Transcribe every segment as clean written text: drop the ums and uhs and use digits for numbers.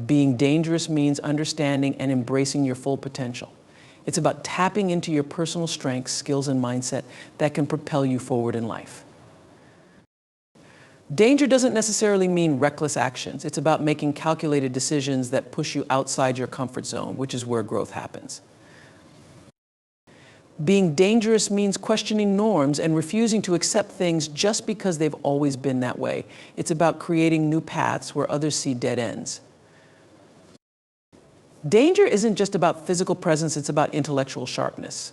Being dangerous means understanding and embracing your full potential. It's about tapping into your personal strengths, skills, and mindset that can propel you forward in life. Danger doesn't necessarily mean reckless actions. It's about making calculated decisions that push you outside your comfort zone, which is where growth happens. Being dangerous means questioning norms and refusing to accept things just because they've always been that way. It's about creating new paths where others see dead ends. Danger isn't just about physical presence, it's about intellectual sharpness.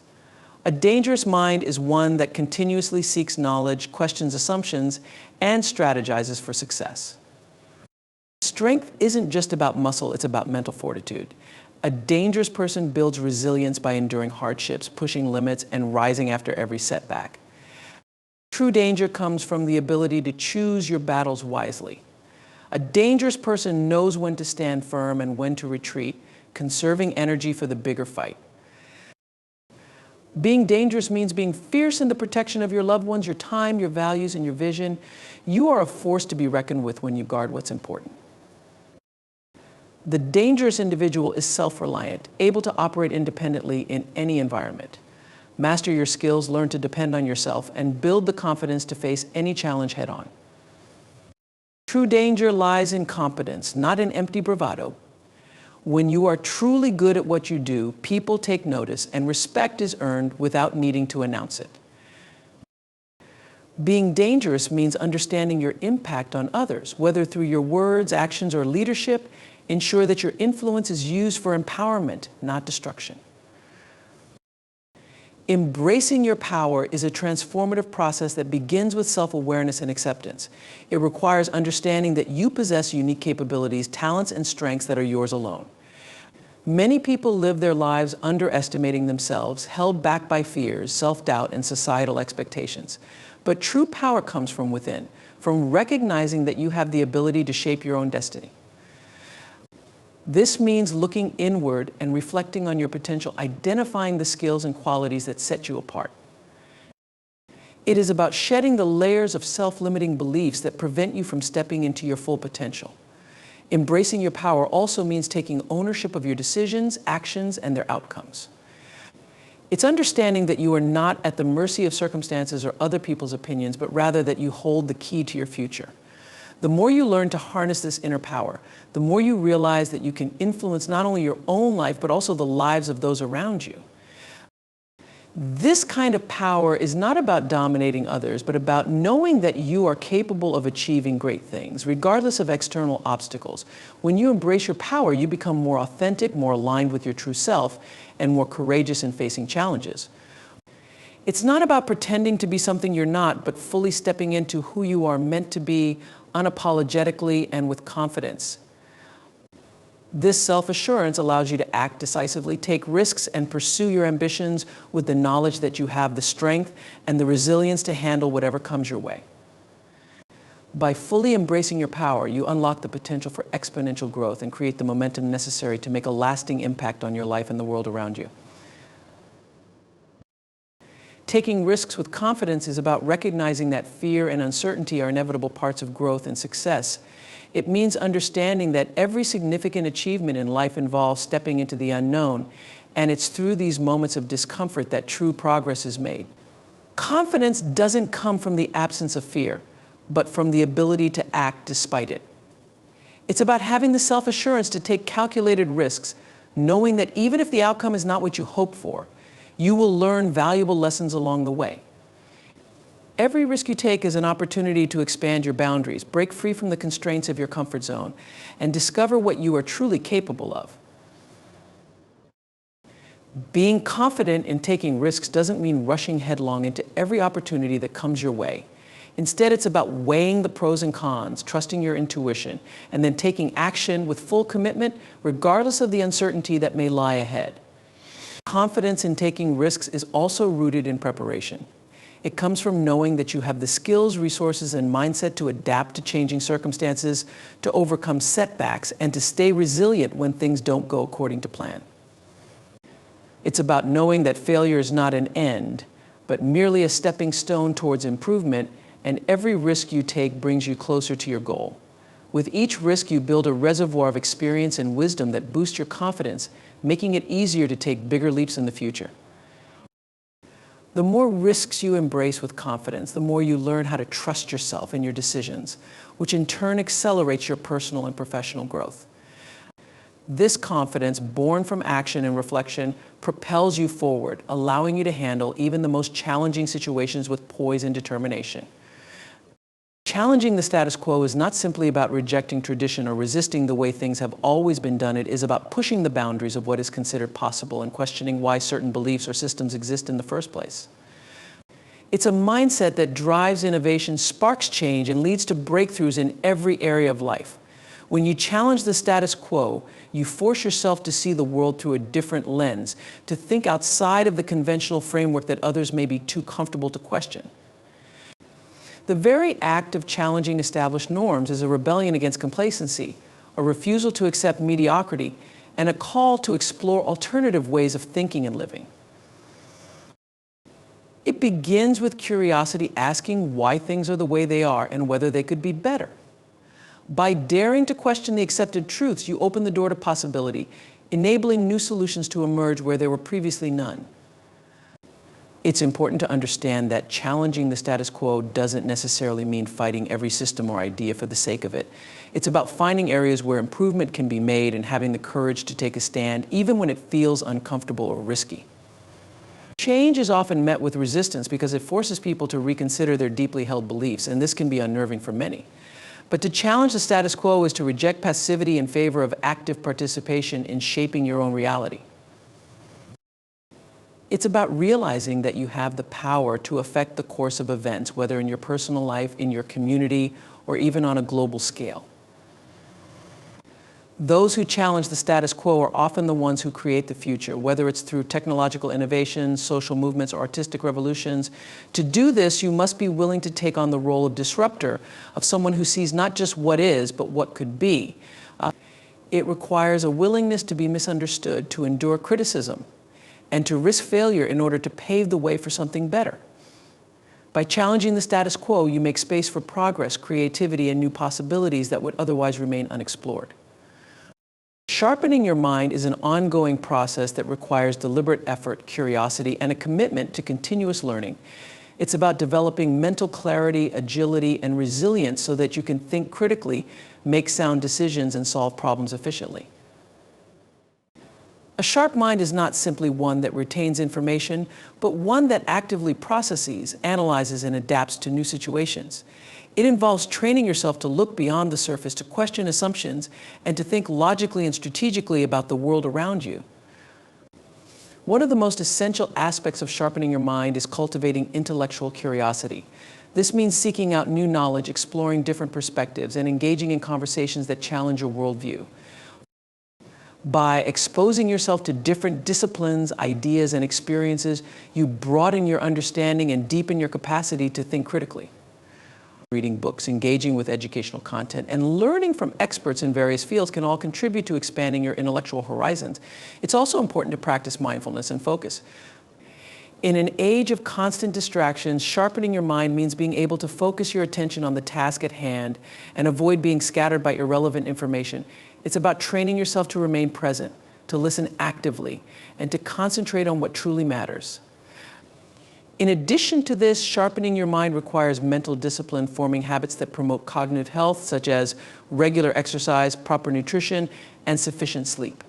A dangerous mind is one that continuously seeks knowledge, questions assumptions, and strategizes for success. Strength isn't just about muscle, it's about mental fortitude. A dangerous person builds resilience by enduring hardships, pushing limits, and rising after every setback. True danger comes from the ability to choose your battles wisely. A dangerous person knows when to stand firm and when to retreat, conserving energy for the bigger fight. Being dangerous means being fierce in the protection of your loved ones, your time, your values, and your vision. You are a force to be reckoned with when you guard what's important. The dangerous individual is self-reliant, able to operate independently in any environment. Master your skills, learn to depend on yourself, and build the confidence to face any challenge head-on. True danger lies in competence, not in empty bravado. When you are truly good at what you do, people take notice and respect is earned without needing to announce it. Being dangerous means understanding your impact on others, whether through your words, actions, or leadership. Ensure that your influence is used for empowerment, not destruction. Embracing your power is a transformative process that begins with self-awareness and acceptance. It requires understanding that you possess unique capabilities, talents, and strengths that are yours alone. Many people live their lives underestimating themselves, held back by fears, self-doubt, and societal expectations. But true power comes from within, from recognizing that you have the ability to shape your own destiny. This means looking inward and reflecting on your potential, identifying the skills and qualities that set you apart. It is about shedding the layers of self-limiting beliefs that prevent you from stepping into your full potential. Embracing your power also means taking ownership of your decisions, actions, and their outcomes. It's understanding that you are not at the mercy of circumstances or other people's opinions, but rather that you hold the key to your future. The more you learn to harness this inner power, the more you realize that you can influence not only your own life, but also the lives of those around you. This kind of power is not about dominating others, but about knowing that you are capable of achieving great things, regardless of external obstacles. When you embrace your power, you become more authentic, more aligned with your true self, and more courageous in facing challenges. It's not about pretending to be something you're not, but fully stepping into who you are meant to be, unapologetically and with confidence. This self-assurance allows you to act decisively, take risks, and pursue your ambitions with the knowledge that you have the strength and the resilience to handle whatever comes your way. By fully embracing your power, you unlock the potential for exponential growth and create the momentum necessary to make a lasting impact on your life and the world around you. Taking risks with confidence is about recognizing that fear and uncertainty are inevitable parts of growth and success. It means understanding that every significant achievement in life involves stepping into the unknown, and it's through these moments of discomfort that true progress is made. Confidence doesn't come from the absence of fear, but from the ability to act despite it. It's about having the self-assurance to take calculated risks, knowing that even if the outcome is not what you hope for, you will learn valuable lessons along the way. Every risk you take is an opportunity to expand your boundaries, break free from the constraints of your comfort zone, and discover what you are truly capable of. Being confident in taking risks doesn't mean rushing headlong into every opportunity that comes your way. Instead, it's about weighing the pros and cons, trusting your intuition, and then taking action with full commitment, regardless of the uncertainty that may lie ahead. Confidence in taking risks is also rooted in preparation. It comes from knowing that you have the skills, resources, and mindset to adapt to changing circumstances, to overcome setbacks, and to stay resilient when things don't go according to plan. It's about knowing that failure is not an end, but merely a stepping stone towards improvement, and every risk you take brings you closer to your goal. With each risk, you build a reservoir of experience and wisdom that boosts your confidence, making it easier to take bigger leaps in the future. The more risks you embrace with confidence, the more you learn how to trust yourself and your decisions, which in turn accelerates your personal and professional growth. This confidence, born from action and reflection, propels you forward, allowing you to handle even the most challenging situations with poise and determination. Challenging the status quo is not simply about rejecting tradition or resisting the way things have always been done. It is about pushing the boundaries of what is considered possible and questioning why certain beliefs or systems exist in the first place. It's a mindset that drives innovation, sparks change, and leads to breakthroughs in every area of life. When you challenge the status quo, you force yourself to see the world through a different lens, to think outside of the conventional framework that others may be too comfortable to question. The very act of challenging established norms is a rebellion against complacency, a refusal to accept mediocrity, and a call to explore alternative ways of thinking and living. It begins with curiosity, asking why things are the way they are and whether they could be better. By daring to question the accepted truths, you open the door to possibility, enabling new solutions to emerge where there were previously none. It's important to understand that challenging the status quo doesn't necessarily mean fighting every system or idea for the sake of it. It's about finding areas where improvement can be made and having the courage to take a stand, even when it feels uncomfortable or risky. Change is often met with resistance because it forces people to reconsider their deeply held beliefs, and this can be unnerving for many. But to challenge the status quo is to reject passivity in favor of active participation in shaping your own reality. It's about realizing that you have the power to affect the course of events, whether in your personal life, in your community, or even on a global scale. Those who challenge the status quo are often the ones who create the future, whether it's through technological innovations, social movements, or artistic revolutions. To do this, you must be willing to take on the role of disruptor, of someone who sees not just what is, but what could be. It requires a willingness to be misunderstood, to endure criticism, and to risk failure in order to pave the way for something better. By challenging the status quo, you make space for progress, creativity, and new possibilities that would otherwise remain unexplored. Sharpening your mind is an ongoing process that requires deliberate effort, curiosity, and a commitment to continuous learning. It's about developing mental clarity, agility, and resilience so that you can think critically, make sound decisions, and solve problems efficiently. A sharp mind is not simply one that retains information, but one that actively processes, analyzes, and adapts to new situations. It involves training yourself to look beyond the surface, to question assumptions, and to think logically and strategically about the world around you. One of the most essential aspects of sharpening your mind is cultivating intellectual curiosity. This means seeking out new knowledge, exploring different perspectives, and engaging in conversations that challenge your worldview. By exposing yourself to different disciplines, ideas, and experiences, you broaden your understanding and deepen your capacity to think critically. Reading books, engaging with educational content, and learning from experts in various fields can all contribute to expanding your intellectual horizons. It's also important to practice mindfulness and focus. In an age of constant distractions, sharpening your mind means being able to focus your attention on the task at hand and avoid being scattered by irrelevant information. It's about training yourself to remain present, to listen actively, and to concentrate on what truly matters. In addition to this, sharpening your mind requires mental discipline, forming habits that promote cognitive health, such as regular exercise, proper nutrition, and sufficient sleep.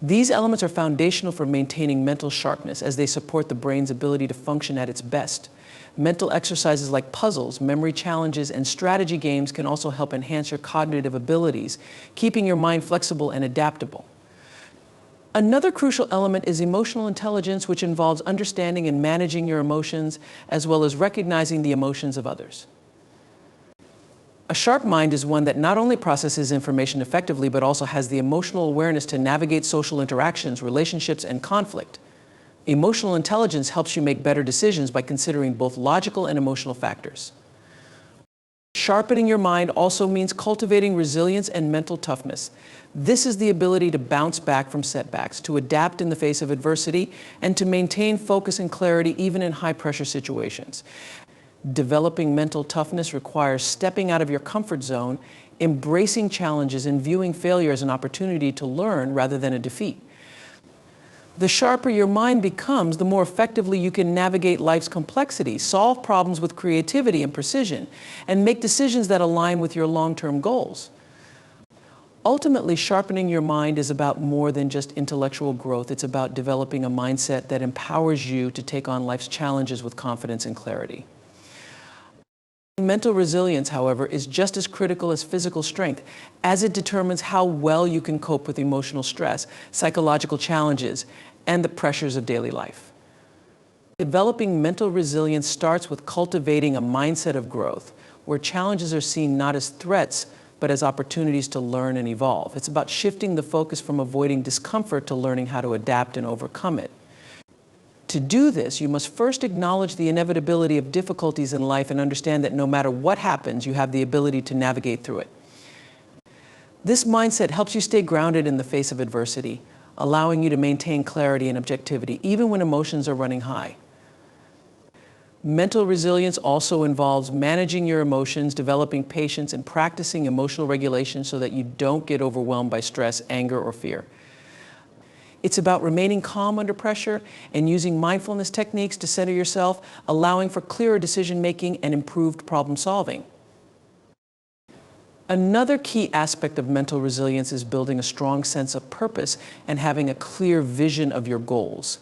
These elements are foundational for maintaining mental sharpness as they support the brain's ability to function at its best. Mental exercises like puzzles, memory challenges, and strategy games can also help enhance your cognitive abilities, keeping your mind flexible and adaptable. Another crucial element is emotional intelligence, which involves understanding and managing your emotions, as well as recognizing the emotions of others. A sharp mind is one that not only processes information effectively, but also has the emotional awareness to navigate social interactions, relationships, and conflict. Emotional intelligence helps you make better decisions by considering both logical and emotional factors. Sharpening your mind also means cultivating resilience and mental toughness. This is the ability to bounce back from setbacks, to adapt in the face of adversity, and to maintain focus and clarity even in high-pressure situations. Developing mental toughness requires stepping out of your comfort zone, embracing challenges, and viewing failure as an opportunity to learn rather than a defeat. The sharper your mind becomes, the more effectively you can navigate life's complexities, solve problems with creativity and precision, and make decisions that align with your long-term goals. Ultimately, sharpening your mind is about more than just intellectual growth. It's about developing a mindset that empowers you to take on life's challenges with confidence and clarity. Mental resilience, however, is just as critical as physical strength, as it determines how well you can cope with emotional stress, psychological challenges, and the pressures of daily life. Developing mental resilience starts with cultivating a mindset of growth, where challenges are seen not as threats, but as opportunities to learn and evolve. It's about shifting the focus from avoiding discomfort to learning how to adapt and overcome it. To do this, you must first acknowledge the inevitability of difficulties in life and understand that no matter what happens, you have the ability to navigate through it. This mindset helps you stay grounded in the face of adversity, allowing you to maintain clarity and objectivity, even when emotions are running high. Mental resilience also involves managing your emotions, developing patience, and practicing emotional regulation so that you don't get overwhelmed by stress, anger, or fear. It's about remaining calm under pressure and using mindfulness techniques to center yourself, allowing for clearer decision-making and improved problem-solving. Another key aspect of mental resilience is building a strong sense of purpose and having a clear vision of your goals.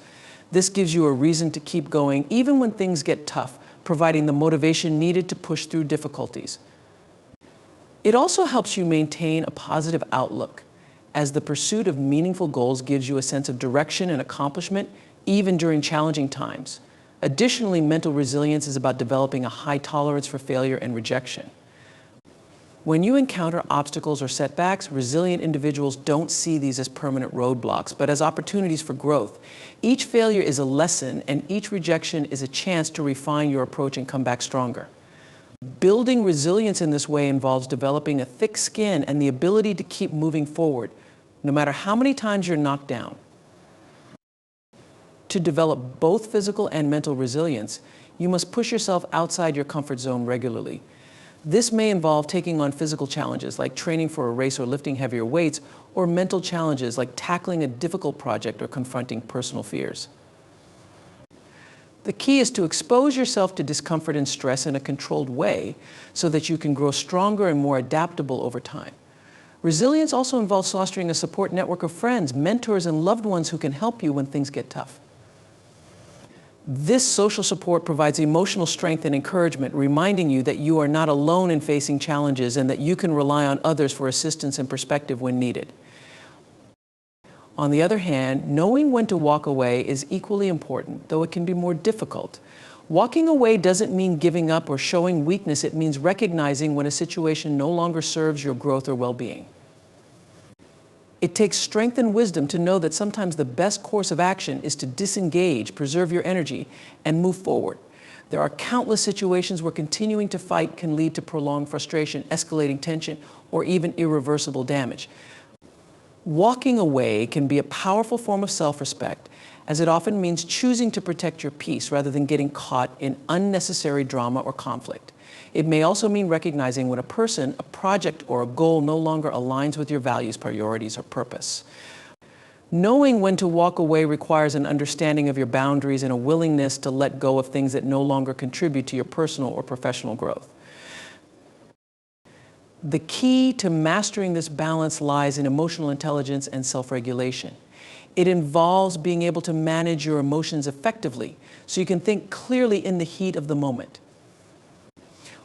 This gives you a reason to keep going even when things get tough, providing the motivation needed to push through difficulties. It also helps you maintain a positive outlook, as the pursuit of meaningful goals gives you a sense of direction and accomplishment, even during challenging times. Additionally, mental resilience is about developing a high tolerance for failure and rejection. When you encounter obstacles or setbacks, resilient individuals don't see these as permanent roadblocks, but as opportunities for growth. Each failure is a lesson, and each rejection is a chance to refine your approach and come back stronger. Building resilience in this way involves developing a thick skin and the ability to keep moving forward, no matter how many times you're knocked down. To develop both physical and mental resilience, you must push yourself outside your comfort zone regularly. This may involve taking on physical challenges like training for a race or lifting heavier weights, or mental challenges like tackling a difficult project or confronting personal fears. The key is to expose yourself to discomfort and stress in a controlled way so that you can grow stronger and more adaptable over time. Resilience also involves fostering a support network of friends, mentors, and loved ones who can help you when things get tough. This social support provides emotional strength and encouragement, reminding you that you are not alone in facing challenges and that you can rely on others for assistance and perspective when needed. On the other hand, knowing when to walk away is equally important, though it can be more difficult. Walking away doesn't mean giving up or showing weakness. It means recognizing when a situation no longer serves your growth or well-being. It takes strength and wisdom to know that sometimes the best course of action is to disengage, preserve your energy, and move forward. There are countless situations where continuing to fight can lead to prolonged frustration, escalating tension, or even irreversible damage. Walking away can be a powerful form of self-respect, as it often means choosing to protect your peace rather than getting caught in unnecessary drama or conflict. It may also mean recognizing when a person, a project, or a goal no longer aligns with your values, priorities, or purpose. Knowing when to walk away requires an understanding of your boundaries and a willingness to let go of things that no longer contribute to your personal or professional growth. The key to mastering this balance lies in emotional intelligence and self-regulation. It involves being able to manage your emotions effectively so you can think clearly in the heat of the moment.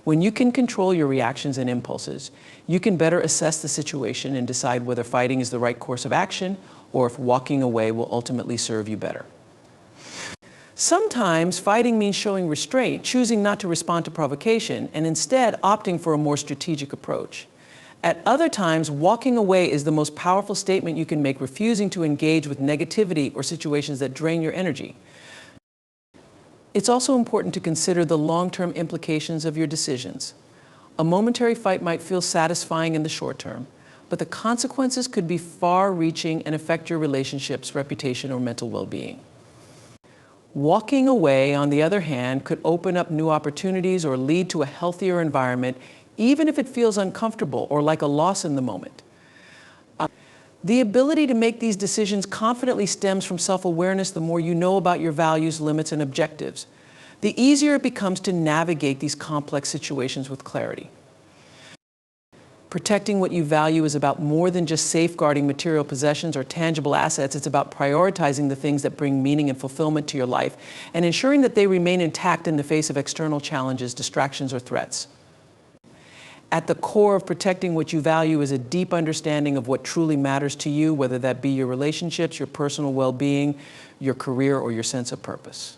When you can control your reactions and impulses, you can better assess the situation and decide whether fighting is the right course of action or if walking away will ultimately serve you better. Sometimes fighting means showing restraint, choosing not to respond to provocation, and instead opting for a more strategic approach. At other times, walking away is the most powerful statement you can make, refusing to engage with negativity or situations that drain your energy. It's also important to consider the long-term implications of your decisions. A momentary fight might feel satisfying in the short term, but the consequences could be far-reaching and affect your relationships, reputation, or mental well-being. Walking away, on the other hand, could open up new opportunities or lead to a healthier environment, even if it feels uncomfortable or like a loss in the moment. The ability to make these decisions confidently stems from self-awareness. The more you know about your values, limits, and objectives, the easier it becomes to navigate these complex situations with clarity. Protecting what you value is about more than just safeguarding material possessions or tangible assets. It's about prioritizing the things that bring meaning and fulfillment to your life and ensuring that they remain intact in the face of external challenges, distractions, or threats. At the core of protecting what you value is a deep understanding of what truly matters to you, whether that be your relationships, your personal well-being, your career, or your sense of purpose.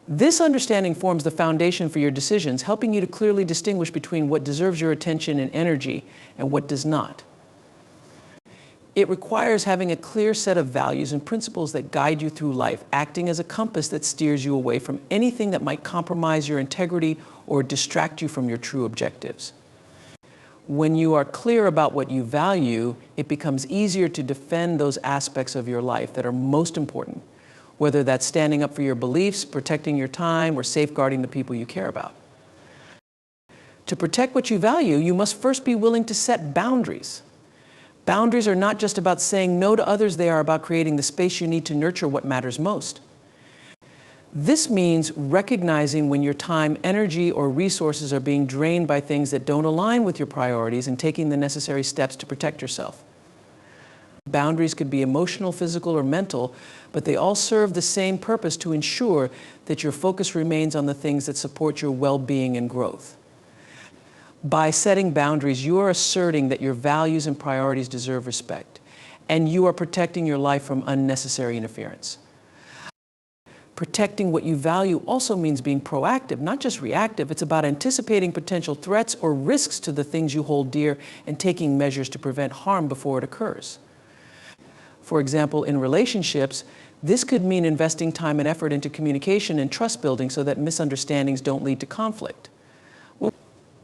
This understanding forms the foundation for your decisions, helping you to clearly distinguish between what deserves your attention and energy and what does not. It requires having a clear set of values and principles that guide you through life, acting as a compass that steers you away from anything that might compromise your integrity or distract you from your true objectives. When you are clear about what you value, it becomes easier to defend those aspects of your life that are most important, whether that's standing up for your beliefs, protecting your time, or safeguarding the people you care about. To protect what you value, you must first be willing to set boundaries. Boundaries are not just about saying no to others, they are about creating the space you need to nurture what matters most. This means recognizing when your time, energy, or resources are being drained by things that don't align with your priorities and taking the necessary steps to protect yourself. Boundaries could be emotional, physical, or mental, but they all serve the same purpose: to ensure that your focus remains on the things that support your well-being and growth. By setting boundaries, you are asserting that your values and priorities deserve respect, and you are protecting your life from unnecessary interference. Protecting what you value also means being proactive, not just reactive. It's about anticipating potential threats or risks to the things you hold dear and taking measures to prevent harm before it occurs. For example, in relationships, this could mean investing time and effort into communication and trust building so that misunderstandings don't lead to conflict.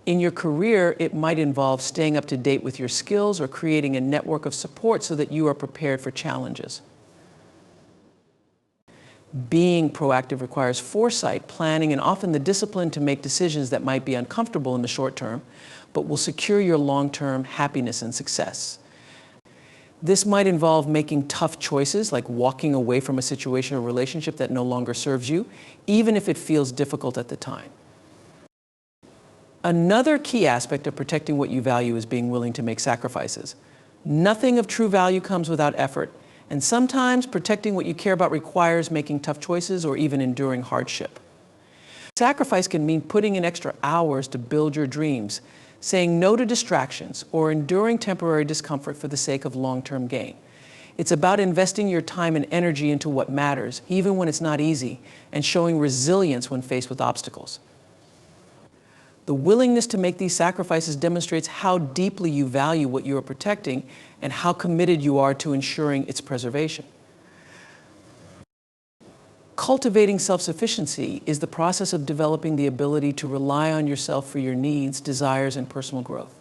In your career, it might involve staying up to date with your skills or creating a network of support so that you are prepared for challenges. Being proactive requires foresight, planning, and often the discipline to make decisions that might be uncomfortable in the short term, but will secure your long-term happiness and success. This might involve making tough choices, like walking away from a situation or relationship that no longer serves you, even if it feels difficult at the time. Another key aspect of protecting what you value is being willing to make sacrifices. Nothing of true value comes without effort, and sometimes protecting what you care about requires making tough choices or even enduring hardship. Sacrifice can mean putting in extra hours to build your dreams, saying no to distractions, or enduring temporary discomfort for the sake of long-term gain. It's about investing your time and energy into what matters, even when it's not easy, and showing resilience when faced with obstacles. The willingness to make these sacrifices demonstrates how deeply you value what you are protecting and how committed you are to ensuring its preservation. Cultivating self-sufficiency is the process of developing the ability to rely on yourself for your needs, desires, and personal growth.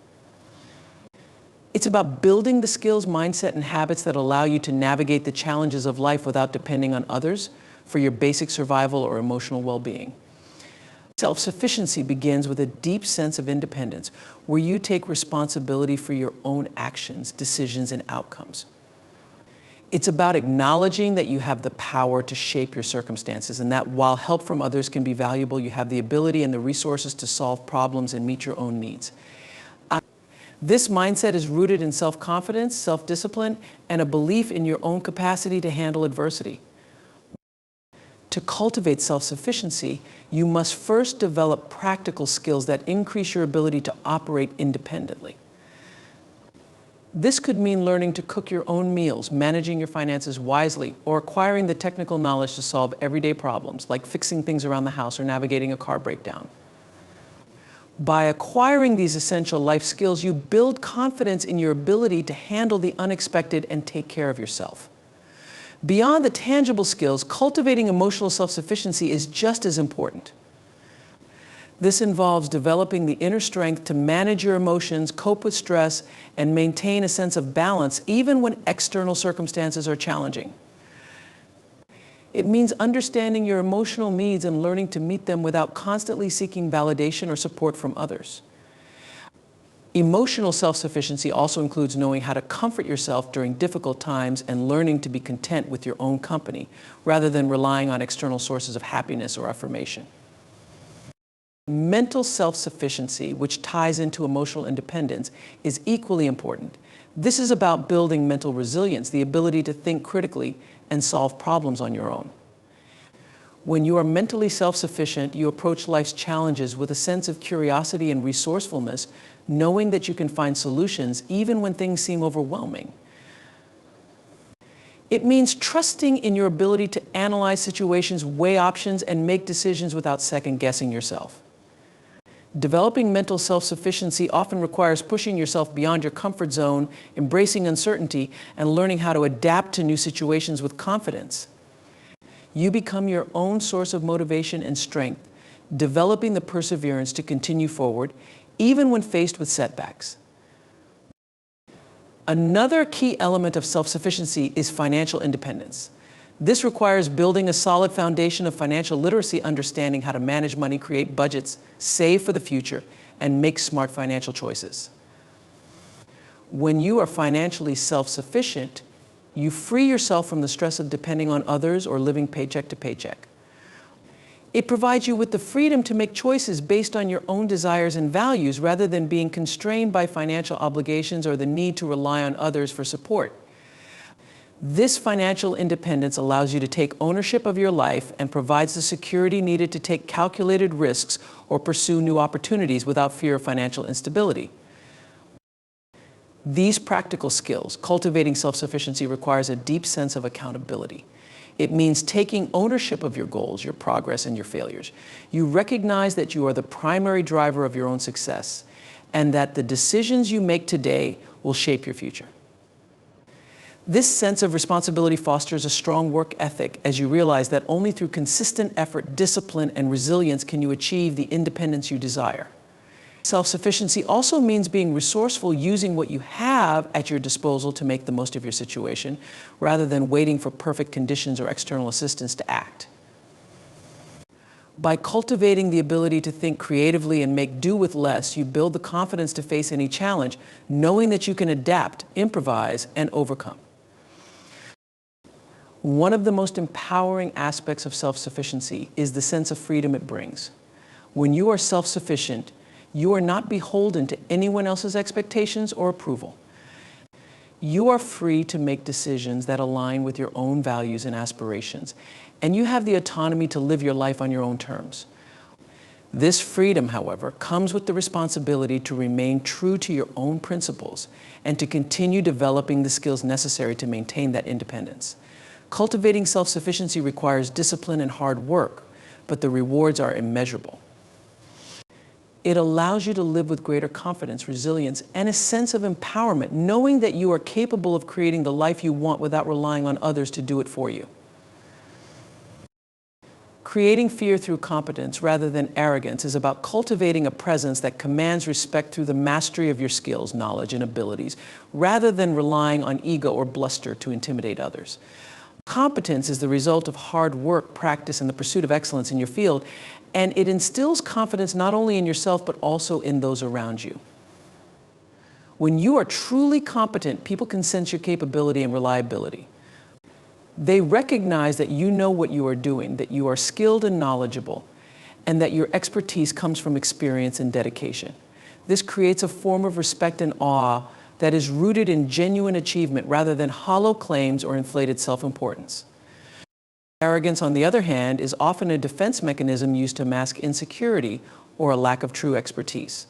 It's about building the skills, mindset, and habits that allow you to navigate the challenges of life without depending on others for your basic survival or emotional well-being. Self-sufficiency begins with a deep sense of independence, where you take responsibility for your own actions, decisions, and outcomes. It's about acknowledging that you have the power to shape your circumstances, and that while help from others can be valuable, you have the ability and the resources to solve problems and meet your own needs. This mindset is rooted in self-confidence, self-discipline, and a belief in your own capacity to handle adversity. To cultivate self-sufficiency, you must first develop practical skills that increase your ability to operate independently. This could mean learning to cook your own meals, managing your finances wisely, or acquiring the technical knowledge to solve everyday problems, like fixing things around the house or navigating a car breakdown. By acquiring these essential life skills, you build confidence in your ability to handle the unexpected and take care of yourself. Beyond the tangible skills, cultivating emotional self-sufficiency is just as important. This involves developing the inner strength to manage your emotions, cope with stress, and maintain a sense of balance even when external circumstances are challenging. It means understanding your emotional needs and learning to meet them without constantly seeking validation or support from others. Emotional self-sufficiency also includes knowing how to comfort yourself during difficult times and learning to be content with your own company, rather than relying on external sources of happiness or affirmation. Mental self-sufficiency, which ties into emotional independence, is equally important. This is about building mental resilience, the ability to think critically and solve problems on your own. When you are mentally self-sufficient, you approach life's challenges with a sense of curiosity and resourcefulness, knowing that you can find solutions even when things seem overwhelming. It means trusting in your ability to analyze situations, weigh options, and make decisions without second-guessing yourself. Developing mental self-sufficiency often requires pushing yourself beyond your comfort zone, embracing uncertainty, and learning how to adapt to new situations with confidence. You become your own source of motivation and strength, developing the perseverance to continue forward, even when faced with setbacks. Another key element of self-sufficiency is financial independence. This requires building a solid foundation of financial literacy, understanding how to manage money, create budgets, save for the future, and make smart financial choices. When you are financially self-sufficient, you free yourself from the stress of depending on others or living paycheck to paycheck. It provides you with the freedom to make choices based on your own desires and values rather than being constrained by financial obligations or the need to rely on others for support. This financial independence allows you to take ownership of your life and provides the security needed to take calculated risks or pursue new opportunities without fear of financial instability. These practical skills, cultivating self-sufficiency, requires a deep sense of accountability. It means taking ownership of your goals, your progress, and your failures. You recognize that you are the primary driver of your own success and that the decisions you make today will shape your future. This sense of responsibility fosters a strong work ethic as you realize that only through consistent effort, discipline, and resilience can you achieve the independence you desire. Self-sufficiency also means being resourceful, using what you have at your disposal to make the most of your situation, rather than waiting for perfect conditions or external assistance to act. By cultivating the ability to think creatively and make do with less, you build the confidence to face any challenge, knowing that you can adapt, improvise, and overcome. One of the most empowering aspects of self-sufficiency is the sense of freedom it brings. When you are self-sufficient, you are not beholden to anyone else's expectations or approval. You are free to make decisions that align with your own values and aspirations, and you have the autonomy to live your life on your own terms. This freedom, however, comes with the responsibility to remain true to your own principles and to continue developing the skills necessary to maintain that independence. Cultivating self-sufficiency requires discipline and hard work, but the rewards are immeasurable. It allows you to live with greater confidence, resilience, and a sense of empowerment, knowing that you are capable of creating the life you want without relying on others to do it for you. Creating fear through competence rather than arrogance is about cultivating a presence that commands respect through the mastery of your skills, knowledge, and abilities, rather than relying on ego or bluster to intimidate others. Competence is the result of hard work, practice, and the pursuit of excellence in your field, and it instills confidence not only in yourself, but also in those around you. When you are truly competent, people can sense your capability and reliability. They recognize that you know what you are doing, that you are skilled and knowledgeable, and that your expertise comes from experience and dedication. This creates a form of respect and awe that is rooted in genuine achievement rather than hollow claims or inflated self-importance. Arrogance, on the other hand, is often a defense mechanism used to mask insecurity or a lack of true expertise.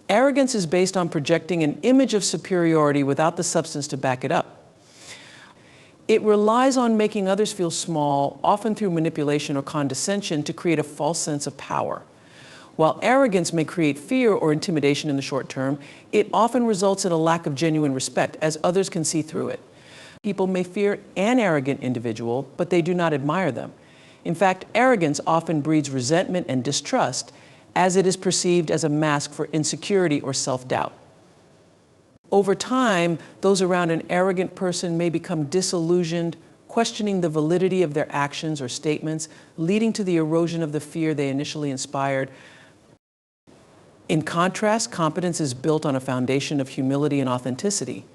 Arrogance is based on projecting an image of superiority without the substance to back it up. It relies on making others feel small, often through manipulation or condescension, to create a false sense of power. While arrogance may create fear or intimidation in the short term, it often results in a lack of genuine respect, as others can see through it. People may fear an arrogant individual, but they do not admire them. In fact, arrogance often breeds resentment and distrust, as it is perceived as a mask for insecurity or self-doubt. Over time, those around an arrogant person may become disillusioned, questioning the validity of their actions or statements, leading to the erosion of the fear they initially inspired. In contrast, competence is built on a foundation of humility and authenticity.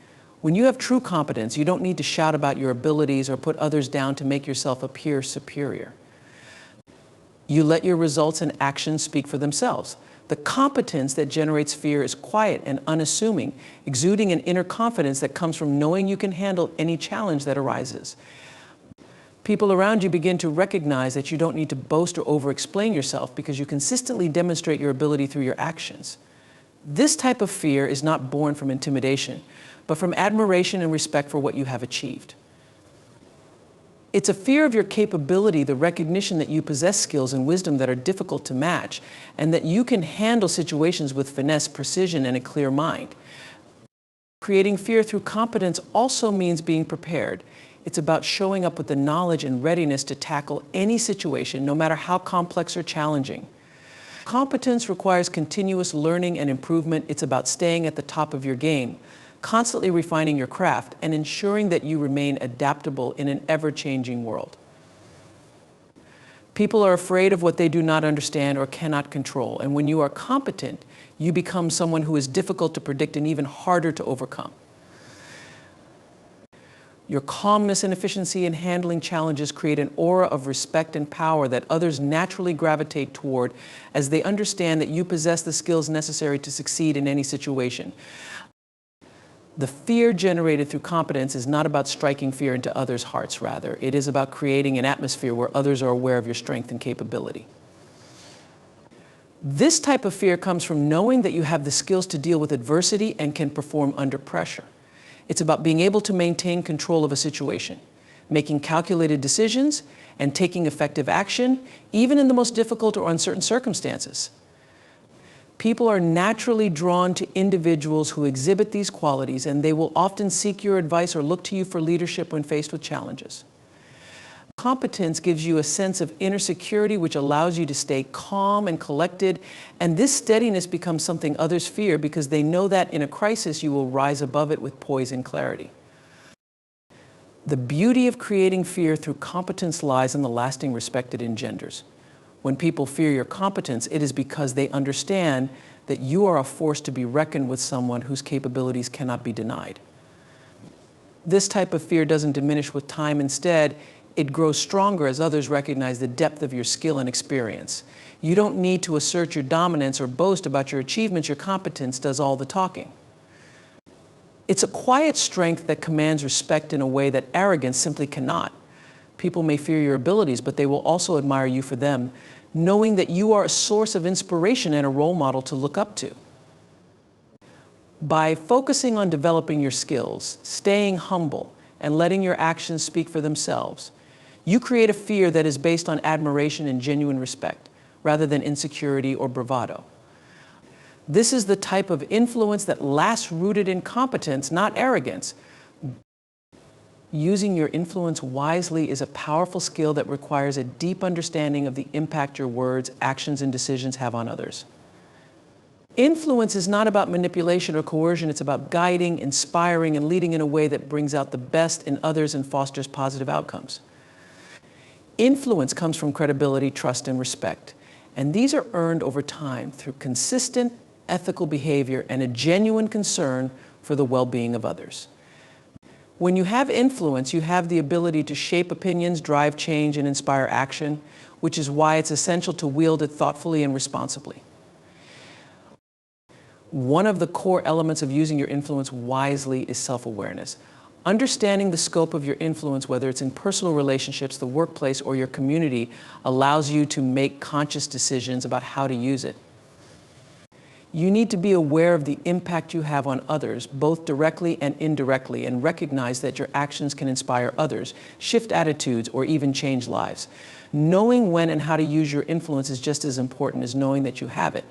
When you have true competence, you don't need to shout about your abilities or put others down to make yourself appear superior. You let your results and actions speak for themselves. The competence that generates fear is quiet and unassuming, exuding an inner confidence that comes from knowing you can handle any challenge that arises. People around you begin to recognize that you don't need to boast or over-explain yourself because you consistently demonstrate your ability through your actions. This type of fear is not born from intimidation, but from admiration and respect for what you have achieved. It's a fear of your capability, the recognition that you possess skills and wisdom that are difficult to match, and that you can handle situations with finesse, precision, and a clear mind. Creating fear through competence also means being prepared. It's about showing up with the knowledge and readiness to tackle any situation, no matter how complex or challenging. Competence requires continuous learning and improvement. It's about staying at the top of your game, constantly refining your craft, and ensuring that you remain adaptable in an ever-changing world. People are afraid of what they do not understand or cannot control, and when you are competent, you become someone who is difficult to predict and even harder to overcome. Your calmness and efficiency in handling challenges create an aura of respect and power that others naturally gravitate toward as they understand that you possess the skills necessary to succeed in any situation. The fear generated through competence is not about striking fear into others' hearts, rather. It is about creating an atmosphere where others are aware of your strength and capability. This type of fear comes from knowing that you have the skills to deal with adversity and can perform under pressure. It's about being able to maintain control of a situation, making calculated decisions, and taking effective action, even in the most difficult or uncertain circumstances. People are naturally drawn to individuals who exhibit these qualities, and they will often seek your advice or look to you for leadership when faced with challenges. Competence gives you a sense of inner security, which allows you to stay calm and collected, and this steadiness becomes something others fear because they know that in a crisis you will rise above it with poise and clarity. The beauty of creating fear through competence lies in the lasting respect it engenders. When people fear your competence, it is because they understand that you are a force to be reckoned with, someone whose capabilities cannot be denied. This type of fear doesn't diminish with time. Instead, it grows stronger as others recognize the depth of your skill and experience. You don't need to assert your dominance or boast about your achievements. Your competence does all the talking. It's a quiet strength that commands respect in a way that arrogance simply cannot. People may fear your abilities, but they will also admire you for them, knowing that you are a source of inspiration and a role model to look up to. By focusing on developing your skills, staying humble, and letting your actions speak for themselves, you create a fear that is based on admiration and genuine respect, rather than insecurity or bravado. This is the type of influence that lasts rooted in competence, not arrogance. Using your influence wisely is a powerful skill that requires a deep understanding of the impact your words, actions, and decisions have on others. Influence is not about manipulation or coercion. It's about guiding, inspiring, and leading in a way that brings out the best in others and fosters positive outcomes. Influence comes from credibility, trust, and respect. And these are earned over time through consistent, ethical behavior and a genuine concern for the well-being of others. When you have influence, you have the ability to shape opinions, drive change, and inspire action, which is why it's essential to wield it thoughtfully and responsibly. One of the core elements of using your influence wisely is self-awareness. Understanding the scope of your influence, whether it's in personal relationships, the workplace, or your community, allows you to make conscious decisions about how to use it. You need to be aware of the impact you have on others, both directly and indirectly, and recognize that your actions can inspire others, shift attitudes, or even change lives. Knowing when and how to use your influence is just as important as knowing that you have it.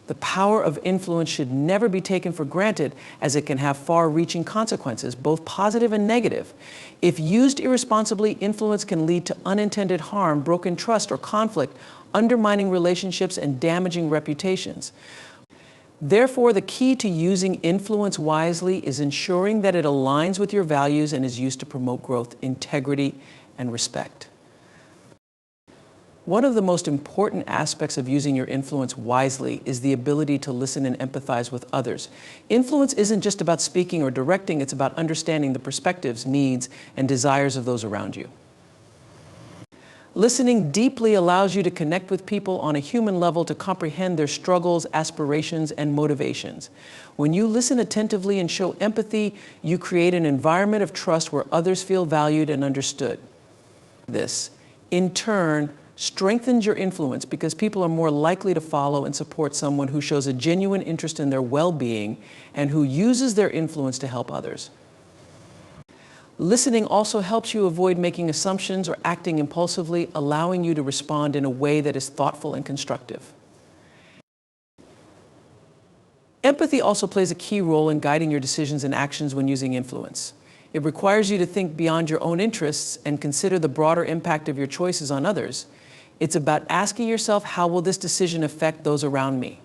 The power of influence should never be taken for granted, as it can have far-reaching consequences, both positive and negative. If used irresponsibly, influence can lead to unintended harm, broken trust, or conflict, undermining relationships and damaging reputations. Therefore, the key to using influence wisely is ensuring that it aligns with your values and is used to promote growth, integrity, and respect. One of the most important aspects of using your influence wisely is the ability to listen and empathize with others. Influence isn't just about speaking or directing, it's about understanding the perspectives, needs, and desires of those around you. Listening deeply allows you to connect with people on a human level to comprehend their struggles, aspirations, and motivations. When you listen attentively and show empathy, you create an environment of trust where others feel valued and understood. This, in turn, strengthens your influence because people are more likely to follow and support someone who shows a genuine interest in their well-being and who uses their influence to help others. Listening also helps you avoid making assumptions or acting impulsively, allowing you to respond in a way that is thoughtful and constructive. Empathy also plays a key role in guiding your decisions and actions when using influence. It requires you to think beyond your own interests and consider the broader impact of your choices on others. It's about asking yourself, how will this decision affect those around me?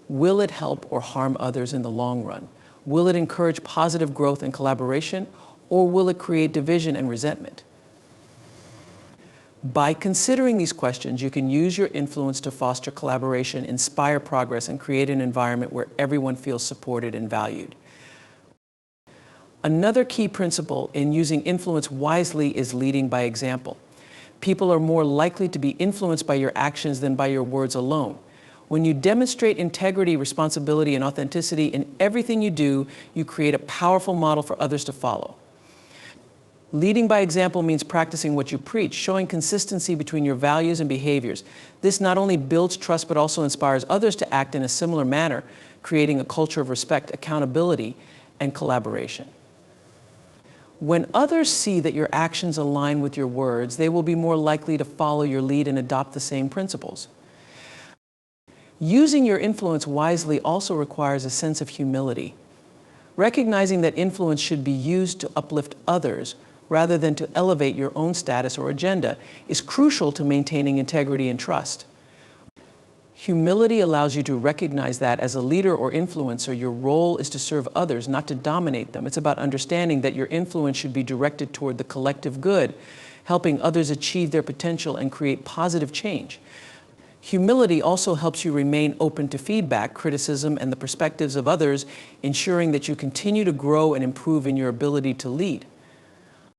Will it help or harm others in the long run? Will it encourage positive growth and collaboration, or will it create division and resentment? By considering these questions, you can use your influence to foster collaboration, inspire progress, and create an environment where everyone feels supported and valued. Another key principle in using influence wisely is leading by example. People are more likely to be influenced by your actions than by your words alone. When you demonstrate integrity, responsibility, and authenticity in everything you do, you create a powerful model for others to follow. Leading by example means practicing what you preach, showing consistency between your values and behaviors. This not only builds trust, but also inspires others to act in a similar manner, creating a culture of respect, accountability, and collaboration. When others see that your actions align with your words, they will be more likely to follow your lead and adopt the same principles. Using your influence wisely also requires a sense of humility. Recognizing that influence should be used to uplift others rather than to elevate your own status or agenda is crucial to maintaining integrity and trust. Humility allows you to recognize that as a leader or influencer, your role is to serve others, not to dominate them. It's about understanding that your influence should be directed toward the collective good, helping others achieve their potential and create positive change. Humility also helps you remain open to feedback, criticism, and the perspectives of others, ensuring that you continue to grow and improve in your ability to lead.